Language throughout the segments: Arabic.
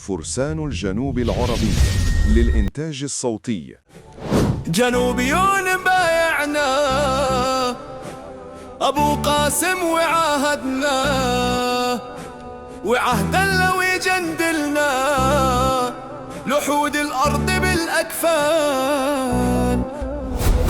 فرسان الجنوب العربي للإنتاج الصوتي. جنوبيون بايعنا أبو قاسم وعاهدنا، وعهدا لو يجندلنا لحود الأرض بالأكفان.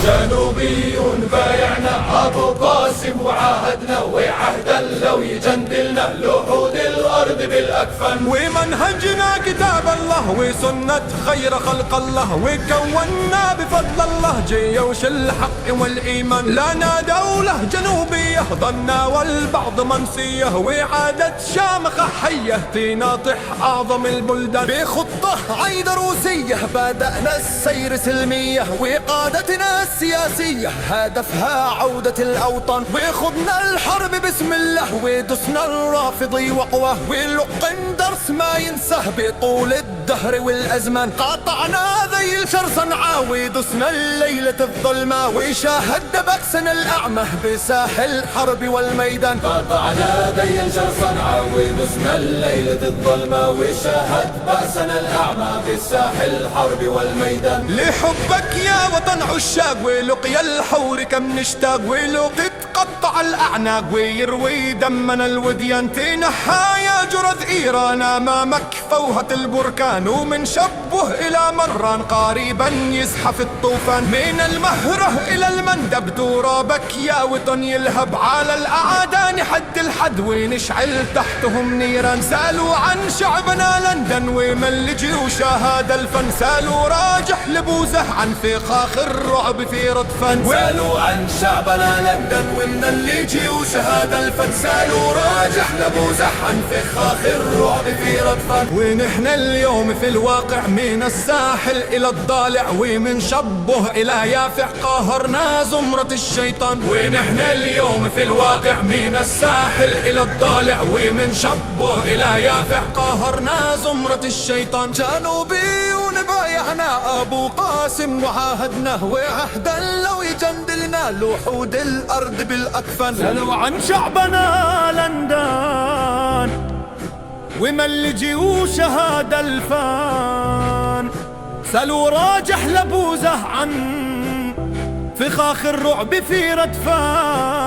جنوبيون بايعنا أبو قاسم وعاهدنا، وعهدا لو يجندلنا لحود الأرض بالأكفان. ومنهجنا كتاب الله وسنة خير خلق الله، وكونا بفضل الله جيوش الحق والإيمان. لنا دولة جنوبية ظنا والبعض منسية، وعادة شامخة حية في ناطح أعظم البلدان. بخطة عيدروسية بدأنا السير سلمية، وقادتنا السياسية هدفها عودة الأوطان. وخضنا الحرب بسم الله ودسنا الرافضي وقواه، ولقن درس ما ينساه بطول الدهر والأزمان. قاطعنا ذيل شر صنعاء ودسنا الليلة الظلمة، وشاهد بأسنا الأعمى بساحل الحرب والميدان. قاطعنا ذيل شر صنعاء ودسنا الليلة الظلمة، وشاهد بأسنا الأعمى بساحل الحرب والميدان. لحبك يا وطن عشاق ولقيا الحور كم نشتاق، ولقيت قطع الأعناق ويروي دمنا الوديان. تنحى يا جرذ إيران أمامك فوهة البركان، ومن شبه إلى مران قريبا يزحف الطوفان. من المهرة إلى المندب ترابك يا وطن يلهب، على الأعداء نحد الحد ونشعل تحتهم نيران. سالوا عن شعبنا لندن ومن جيوش هذا الفن، سالوا راجح لبوزه عن فخاخ الرعب في رطفان. سالوا عن شعبنا لندن ومن اللي جيوش هذا الفن، سالوا راجح لبوزه عن فخاخ الرعب في رطفان. ونحن اليوم في الواقع من الساحل إلى الضالع، ومن شبه إلى يافع قاهرنا زمرة الشيطان. ونحن اليوم في الواقع من الساحل إلى الضالع، ومن شبه إلى يافع قاهرنا زمرة الشيطان. جنوبيون بايعنا أبو قاسم وعاهدنا، وعهدا لو يجندلنا لحود الأرض بالأكفان. سألوا عن شعبنا لندن ومن جيوش هذا الفان، سألوا راجح لبوزه عن فخاخ الرعب في ردفان.